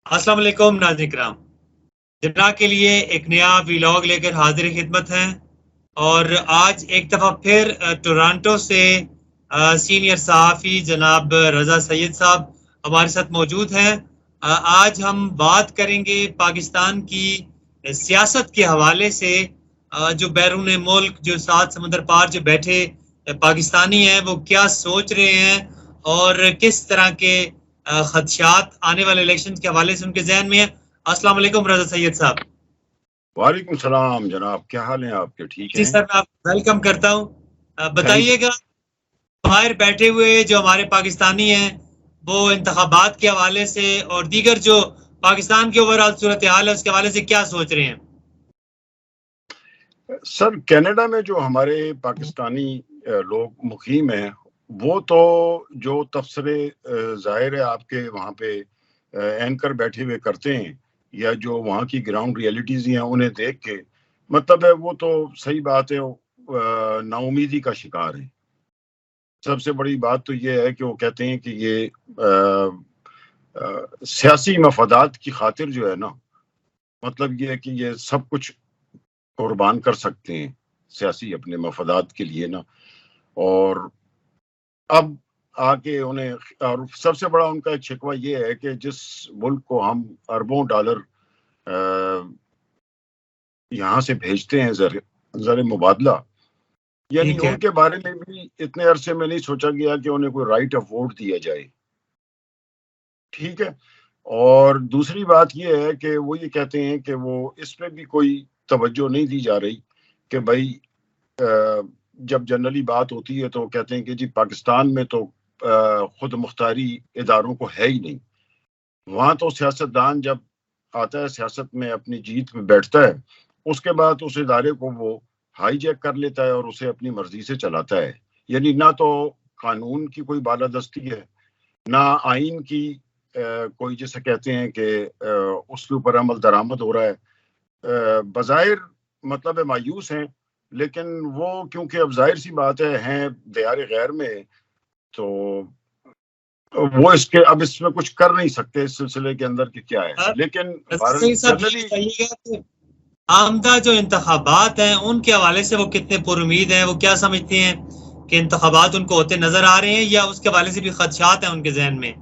السلام علیکم ناظرین کرام، جناب کے لیے ایک نیا ویلاگ لے کر حاضر خدمت ہیں، اور آج ایک دفعہ پھر ٹورانٹو سے سینئر صحافی جناب رضا سید صاحب ہمارے ساتھ موجود ہیں۔ آج ہم بات کریں گے پاکستان کی سیاست کے حوالے سے۔ جو بیرون ملک، جو سات سمندر پار جو بیٹھے پاکستانی ہیں، وہ کیا سوچ رہے ہیں اور کس طرح کے خدشات آنے والے الیکشن کے حوالے سے ان کے ذہن میں ہیں۔ السلام علیکم رضا سید صاحب۔ وعلیکم السلام جناب، کیا حال ہیں آپ کے؟ ٹھیک جی ہیں سر، میں آپ ویلکم کرتا ہوں۔ بتائیے گا، باہر بیٹھے ہوئے جو ہمارے پاکستانی ہیں وہ انتخابات کے حوالے سے اور دیگر جو پاکستان کے اوورآل صورتحال ہے اس کے حوالے سے کیا سوچ رہے ہیں؟ سر، کینیڈا میں جو ہمارے پاکستانی لوگ مقیم ہیں وہ تو جو تبصرے ظاہر ہے آپ کے وہاں پہ اینکر بیٹھے ہوئے کرتے ہیں یا جو وہاں کی گراؤنڈ ریئلٹیز ہیں انہیں دیکھ کے مطلب ہے وہ تو صحیح بات ہے، نا امیدی کا شکار ہے۔ سب سے بڑی بات تو یہ ہے کہ وہ کہتے ہیں کہ یہ سیاسی مفادات کی خاطر جو ہے نا، مطلب یہ ہے کہ یہ سب کچھ قربان کر سکتے ہیں سیاسی اپنے مفادات کے لیے نا۔ اور اب آگے انہیں، اور سب سے بڑا ان کا ایک شکوہ یہ ہے کہ جس ملک کو ہم اربوں ڈالر یہاں سے بھیجتے ہیں زر مبادلہ، یعنی ان کے بارے میں بھی اتنے عرصے میں نہیں سوچا گیا کہ انہیں کوئی رائٹ آف ووٹ دیا جائے۔ ٹھیک ہے، اور دوسری بات یہ ہے کہ وہ یہ کہتے ہیں کہ وہ اس پہ بھی کوئی توجہ نہیں دی جا رہی کہ بھائی جب جنرلی بات ہوتی ہے تو کہتے ہیں کہ جی پاکستان میں تو خود مختاری اداروں کو ہے ہی نہیں۔ وہاں تو سیاستدان جب آتا ہے سیاست میں اپنی جیت میں بیٹھتا ہے، اس کے بعد اس ادارے کو وہ ہائی جیک کر لیتا ہے اور اسے اپنی مرضی سے چلاتا ہے۔ یعنی نہ تو قانون کی کوئی بالادستی ہے، نہ آئین کی کوئی جسے کہتے ہیں کہ اس کے اوپر عمل درآمد ہو رہا ہے۔ بظاہر مطلب مایوس ہیں، لیکن وہ کیونکہ اب ظاہر سی بات ہے ہیں دیار غیر میں، تو وہ اب اس میں کچھ کر نہیں سکتے اس سلسلے کے اندر کہ کیا ہے۔ لیکن آمدہ جو انتخابات ہیں ان کے حوالے سے وہ کتنے پر امید ہیں؟ وہ کیا سمجھتے ہیں کہ انتخابات ان کو ہوتے نظر آ رہے ہیں یا اس کے حوالے سے بھی خدشات ہیں ان کے ذہن میں؟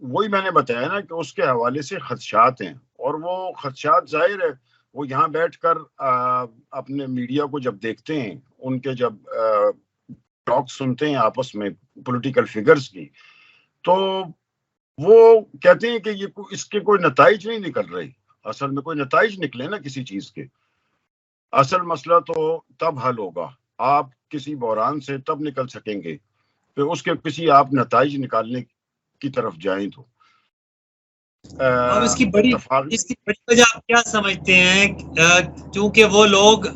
وہی میں نے بتایا نا کہ اس کے حوالے سے خدشات ہیں، اور وہ خدشات ظاہر ہے وہ یہاں بیٹھ کر اپنے میڈیا کو جب دیکھتے ہیں، ان کے جب ٹاک سنتے ہیں آپس میں پولیٹیکل فگرز کی، تو وہ کہتے ہیں کہ یہ اس کے کوئی نتائج نہیں نکل رہے۔ اصل میں کوئی نتائج نکلے نا کسی چیز کے، اصل مسئلہ تو تب حل ہوگا، آپ کسی بحران سے تب نکل سکیں گے کہ اس کے کسی آپ نتائج نکالنے کی طرف جائیں۔ تو اب اس کی بڑی وجہ آپ کیا سمجھتے ہیں؟ چونکہ وہ لوگ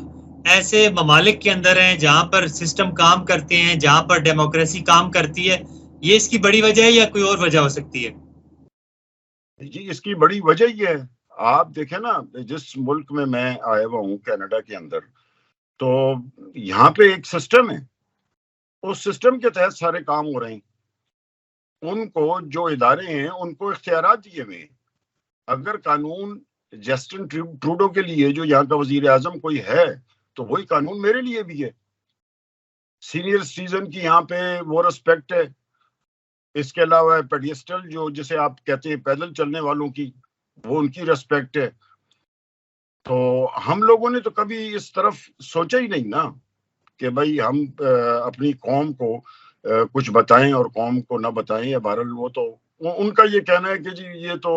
ایسے ممالک کے اندر ہیں جہاں پر سسٹم کام کرتے ہیں، جہاں پر ڈیموکریسی کام کرتی ہے، یہ اس کی بڑی وجہ ہے یا کوئی اور وجہ ہو سکتی ہے؟ جی، اس کی بڑی وجہ یہ ہے، آپ دیکھیں نا جس ملک میں آیا ہوا ہوں کینیڈا کے اندر، تو یہاں پہ ایک سسٹم ہے، اس سسٹم کے تحت سارے کام ہو رہے ہیں۔ ان کو جو ادارے ہیں ان کو اختیارات دیے ہوئے ہیں۔ اگر قانون جسٹن ٹروڈو کے لیے جو یہاں کا وزیر اعظم کوئی ہے تو وہی قانون میرے لیے بھی ہے۔ سینئر سٹیزن کی یہاں پہ وہ رسپیکٹ ہے۔ اس کے علاوہ پیڈیسٹل جو جسے آپ کہتے ہیں پیدل چلنے والوں کی، وہ ان کی رسپیکٹ ہے۔ تو ہم لوگوں نے تو کبھی اس طرف سوچا ہی نہیں نا کہ بھائی ہم اپنی قوم کو کچھ بتائیں اور قوم کو نہ بتائیں، یا بہرحال وہ تو ان کا یہ کہنا ہے کہ جی یہ تو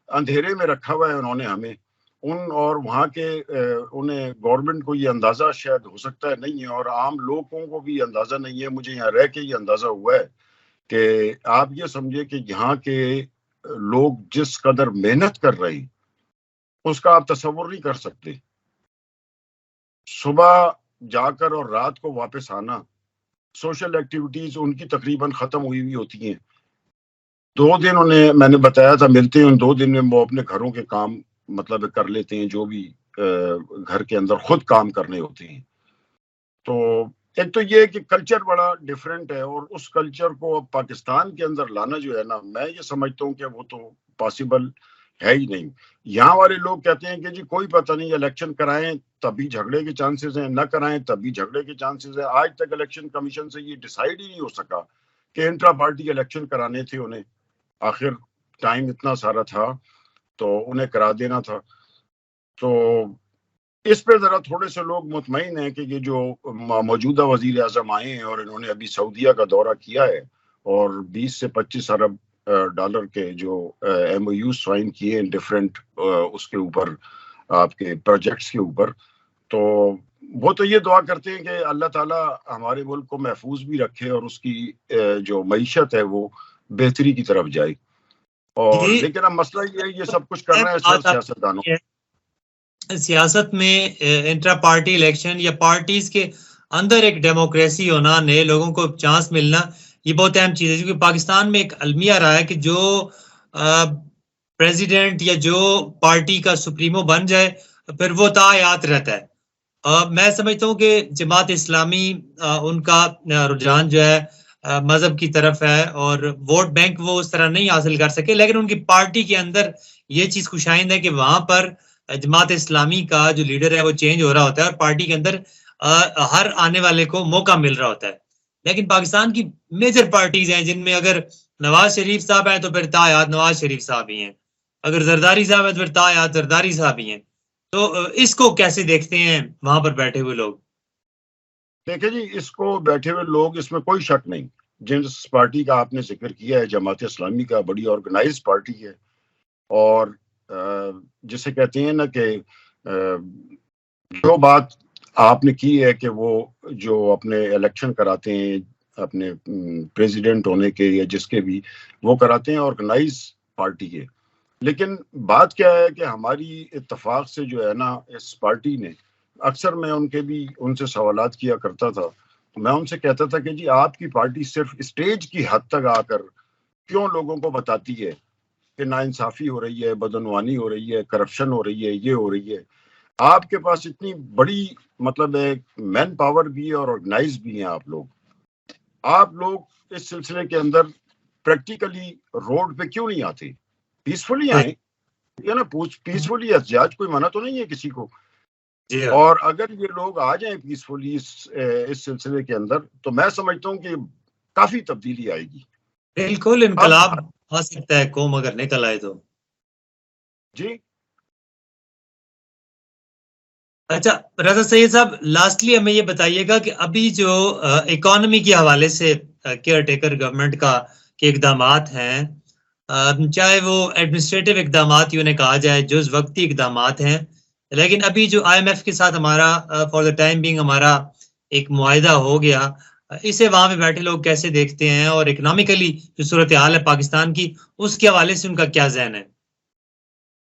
اندھیرے میں رکھا ہوا ہے انہوں نے ہمیں، اور وہاں کے انہیں گورنمنٹ کو یہ اندازہ شاید ہو سکتا ہے نہیں ہے، اور عام لوگوں کو بھی اندازہ نہیں ہے۔ مجھے یہاں رہ کے یہ اندازہ ہوا ہے کہ آپ یہ سمجھے کہ یہاں کے لوگ جس قدر محنت کر رہے ہیں اس کا آپ تصور نہیں کر سکتے۔ صبح جا کر اور رات کو واپس آنا، سوشل ایکٹیویٹیز ان کی تقریباً ختم ہوئی ہوتی ہیں۔ 2 دن انہیں میں نے بتایا تھا ملتے ہیں، ان 2 دن میں وہ اپنے گھروں کے کام مطلب کر لیتے ہیں، جو بھی گھر کے اندر خود کام کرنے ہوتے ہیں۔ تو ایک تو یہ کہ کلچر بڑا ڈیفرنٹ ہے، اور اس کلچر کو پاکستان کے اندر لانا جو ہے نا، میں یہ سمجھتا ہوں کہ وہ تو پاسبل ہے ہی نہیں. یہاں والے لوگ کہتے ہیں کہ جی کوئی پتہ نہیں, الیکشن کرائیں تب بھی جھگڑے کے چانسز ہیں, نہ کرائیں تب بھی جھگڑے کے چانسز ہیں. آج تک الیکشن کمیشن سے یہ ڈیسائیڈ ہی نہیں ہو سکا کہ انٹرا پارٹی الیکشن کرانے تھے انہیں. آخر ٹائم اتنا سارا تھا تو انہیں کرا دینا تھا. تو اس پہ ذرا تھوڑے سے لوگ مطمئن ہیں کہ یہ جو موجودہ وزیر اعظم آئے ہیں اور انہوں نے ابھی سعودیہ کا دورہ کیا ہے اور 20 سے 25 ارب ڈالر کے جو ایم او یو سائن کیے ہیں ڈفرینٹ اس کے اوپر, آپ کے پروجیکٹس کے اوپر, تو وہ تو یہ دعا کرتے ہیں کہ اللہ تعالیٰ ہمارے ملک کو محفوظ بھی رکھے اور اس کی جو معیشت ہے وہ بہتری کی طرف جائے. اور یہ لیکن اب مسئلہ یہ ہے, یہ سب کچھ کر رہے ہیں سر سیاستدانوں. سیاست میں انٹرا پارٹی الیکشن یا پارٹیز کے اندر ایک ڈیموکریسی ہونا, نئے لوگوں کو چانس ملنا, یہ بہت اہم چیز ہے. کیونکہ پاکستان میں ایک المیہ رہا ہے کہ جو پریزیڈنٹ یا جو پارٹی کا سپریمو بن جائے پھر وہ تاحیات رہتا ہے. میں سمجھتا ہوں کہ جماعت اسلامی ان کا رجحان جو ہے مذہب کی طرف ہے اور ووٹ بینک وہ اس طرح نہیں حاصل کر سکے, لیکن ان کی پارٹی کے اندر یہ چیز خوشائند ہے کہ وہاں پر جماعت اسلامی کا جو لیڈر ہے وہ چینج ہو رہا ہوتا ہے اور پارٹی کے اندر ہر آنے والے کو موقع مل رہا ہوتا ہے. لیکن پاکستان کی میجر پارٹیز ہیں جن میں اگر نواز شریف صاحب ہیں تو پھر تاحیات نواز شریف صاحب ہی ہیں, اگر زرداری صاحب ہیں تو پھر تاحیات زرداری صاحب ہی ہیں. تو اس کو کیسے دیکھتے ہیں وہاں پر بیٹھے ہوئے لوگ؟ دیکھیں جی, اس کو بیٹھے ہوئے لوگ, اس میں کوئی شک نہیں, جس پارٹی کا آپ نے ذکر کیا ہے جماعت اسلامی کا, بڑی آرگنائز پارٹی ہے. اور جسے کہتے ہیں نا کہ جو بات آپ نے کی ہے کہ وہ جو اپنے الیکشن کراتے ہیں اپنے پریزیڈنٹ ہونے کے یا جس کے بھی, وہ کراتے ہیں آرگنائز پارٹی کے. لیکن بات کیا ہے کہ ہماری اتفاق سے جو ہے نا اس پارٹی نے, اکثر میں ان سے سوالات کیا کرتا تھا, میں ان سے کہتا تھا کہ جی آپ کی پارٹی صرف اسٹیج کی حد تک آ کر کیوں لوگوں کو بتاتی ہے کہ ناانصافی ہو رہی ہے, بدعنوانی ہو رہی ہے, کرپشن ہو رہی ہے, یہ ہو رہی ہے. آپ کے پاس اتنی بڑی مطلب ہے مین پاور بھی ہے اور آرگنائز بھی ہیں آپ لوگ اس سلسلے کے اندر پریکٹیکلی روڈ پہ کیوں نہیں آتے؟ پیسفلی آئیں, یہ نا پیسفلی احتجاج, کوئی منع تو نہیں ہے کسی کو. اور اگر یہ لوگ آ جائیں پیسفلی اس سلسلے کے اندر تو میں سمجھتا ہوں کہ کافی تبدیلی آئے گی. بالکل انقلاب آ سکتا ہے قوم اگر نکل آئے تو. جی اچھا رضا سید صاحب, لاسٹلی ہمیں یہ بتائیے گا کہ ابھی جو اکانومی کے حوالے سے کیئر ٹیکر گورنمنٹ کا کے اقدامات ہیں, چاہے وہ ایڈمنسٹریٹو اقدامات ہی انہیں کہا جائے, جز وقتی اقدامات ہیں, لیکن ابھی جو آئی ایم ایف کے ساتھ ہمارا فار دا ٹائم بینگ ہمارا ایک معاہدہ ہو گیا, اسے وہاں پہ بیٹھے لوگ کیسے دیکھتے ہیں اور اکنامیکلی جو صورتحال ہے پاکستان کی اس کے حوالے سے ان کا کیا ذہن ہے؟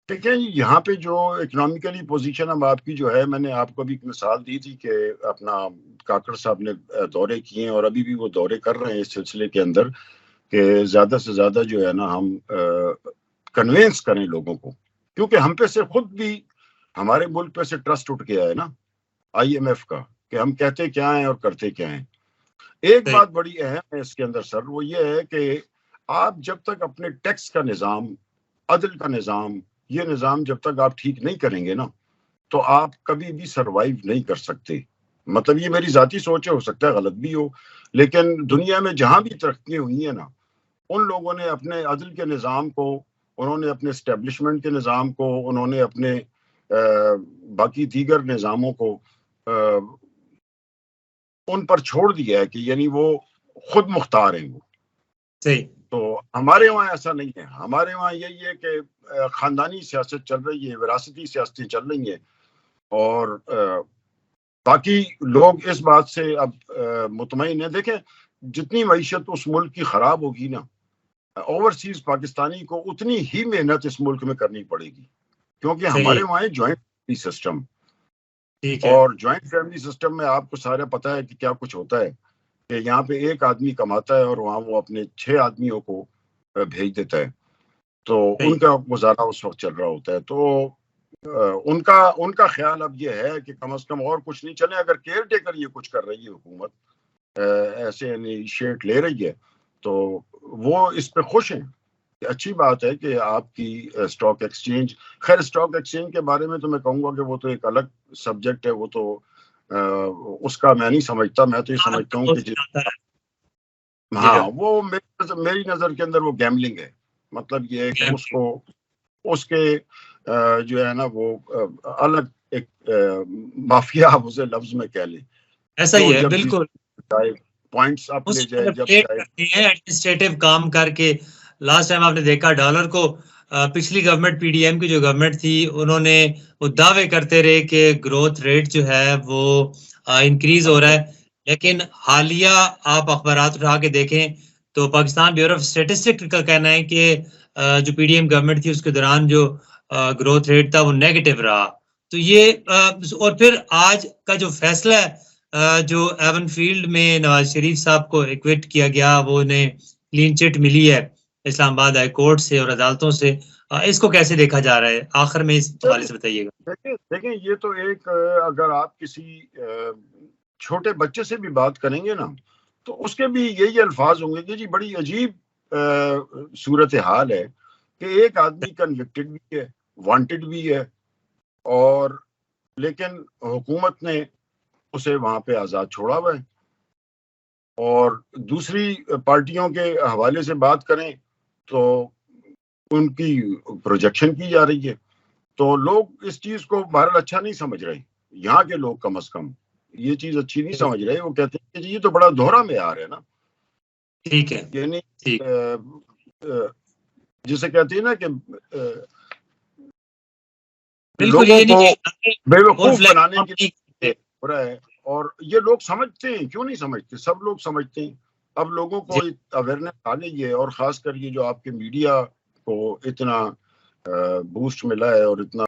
دیکھیں یہاں پہ جو اکنامیکلی پوزیشن اب آپ کی جو ہے, میں نے آپ کو بھی ایک مثال دی تھی کہ اپنا کاکڑ صاحب نے دورے کیے ہیں اور ابھی بھی وہ دورے کر رہے ہیں اس سلسلے کے اندر کہ زیادہ سے زیادہ جو ہے نا ہم کنوینس کریں لوگوں کو, کیونکہ ہم پہ سے خود بھی ہمارے ملک پہ سے ٹرسٹ اٹھ گیا ہے نا آئی ایم ایف کا, کہ ہم کہتے کیا ہیں اور کرتے کیا ہیں. ایک بات بڑی اہم ہے اس کے اندر سر, وہ یہ ہے کہ آپ جب تک اپنے ٹیکس کا نظام, عدل کا نظام, یہ نظام جب تک آپ ٹھیک نہیں کریں گے نا تو آپ کبھی بھی سروائیو نہیں کر سکتے. مطلب یہ میری ذاتی سوچ ہے, ہو سکتا ہے غلط بھی ہو, لیکن دنیا میں جہاں بھی ترقی ہوئی ہیں نا, ان لوگوں نے اپنے عدل کے نظام کو, انہوں نے اپنے اسٹیبلشمنٹ کے نظام کو, انہوں نے اپنے باقی دیگر نظاموں کو ان پر چھوڑ دیا ہے کہ یعنی وہ خود مختار ہیں وہ. تو ہمارے وہاں ایسا نہیں ہے. ہمارے وہاں یہی ہے کہ خاندانی سیاست چل رہی ہے, وراثتی سیاستیں چل رہی ہیں, اور باقی لوگ اس بات سے اب مطمئن ہیں. دیکھیں جتنی معیشت اس ملک کی خراب ہوگی نا, اوورسیز پاکستانی کو اتنی ہی محنت اس ملک میں کرنی پڑے گی, کیونکہ ہمارے وہاں ہے جوائنٹ فیملی سسٹم, اور جوائنٹ فیملی سسٹم میں آپ کو سارا پتہ ہے کہ کیا کچھ ہوتا ہے کہ یہاں پہ ایک آدمی کماتا ہے اور وہاں وہ اپنے 6 آدمیوں کو بھیج دیتا ہے, تو ان کا گزارا اس وقت چل رہا ہوتا ہے. تو ان کا خیال اب یہ ہے کہ کم از کم اور کچھ نہیں چلے, اگر کیئر ٹیکر یہ کچھ کر رہی ہے حکومت, ایسے انیشیٹ لے رہی ہے, تو وہ اس پہ خوش ہیں. اچھی بات ہے کہ آپ کی اسٹاک ایکسچینج، خیر اسٹاک ایکسچینج کے بارے میں تو میں کہوں گا کہ وہ تو ایک الگ سبجیکٹ ہے، وہ تو اس کا میں نہیں سمجھتا. میں تو یہ سمجھتا ہوں کہ ہاں وہ میری نظر کے اندر وہ گیملنگ ہے. مطلب یہ ہے کہ اس کے جو ہے نا وہ الگ ایک مافیا آپ اسے لفظ میں کہہ لیں. ایسا ہی ہے بالکل. پوائنٹس آپ لے جائے جب ایڈمنسٹریٹو کام کر کے. لاسٹ ٹائم آپ نے دیکھا ڈالر کو پچھلی گورنمنٹ پی ڈی ایم کی جو گورنمنٹ تھی انہوں نے وہ دعوے کرتے رہے کہ گروتھ ریٹ جو ہے وہ انکریز ہو رہا ہے، لیکن حالیہ آپ اخبارات اٹھا کے دیکھیں تو پاکستان بیورو آف اسٹیٹسٹکس کا کہنا ہے کہ جو پی ڈی ایم گورنمنٹ تھی اس کے دوران جو گروتھ ریٹ تھا وہ نیگیٹو رہا. تو یہ اور پھر آج کا جو فیصلہ ہے جو ایون فیلڈ میں نواز شریف صاحب کو ایکویٹ کیا گیا، وہ انہیں کلین چٹ ملی ہے اسلام آباد ہائی کورٹ سے اور عدالتوں سے، اس کو کیسے دیکھا جا رہا ہے؟ آخر میں اس حوالے سے بتائیے گا. دیکھیں یہ تو ایک اگر آپ کسی چھوٹے بچے سے بھی بات کریں گے نا تو اس کے بھی یہی الفاظ ہوں گے کہ جی بڑی عجیب صورتحال ہے کہ ایک آدمی کنوکٹڈ بھی ہے، وانٹڈ بھی ہے، اور لیکن حکومت نے اسے وہاں پہ آزاد چھوڑا ہوا ہے. اور دوسری پارٹیوں کے حوالے سے بات کریں تو ان کی پروجیکشن کی جا رہی ہے. تو لوگ اس چیز کو بہرحال اچھا نہیں سمجھ رہے، یہاں کے لوگ کم از کم یہ چیز اچھی نہیں سمجھ رہے. وہ کہتے ہیں کہ یہ تو بڑا دوہرا معیار ہے نا. ٹھیک ہے، یعنی جسے کہتے ہیں نا کہ لوگوں کو بیوقوف بنانے کے لیے ہو رہا ہے. اور یہ لوگ سمجھتے ہیں، کیوں نہیں سمجھتے؟ سب لوگ سمجھتے ہیں. اب لوگوں کو اویئرنیس آ گئی ہے، اور خاص کر یہ جو آپ کے میڈیا کو اتنا بوسٹ ملا ہے اور اتنا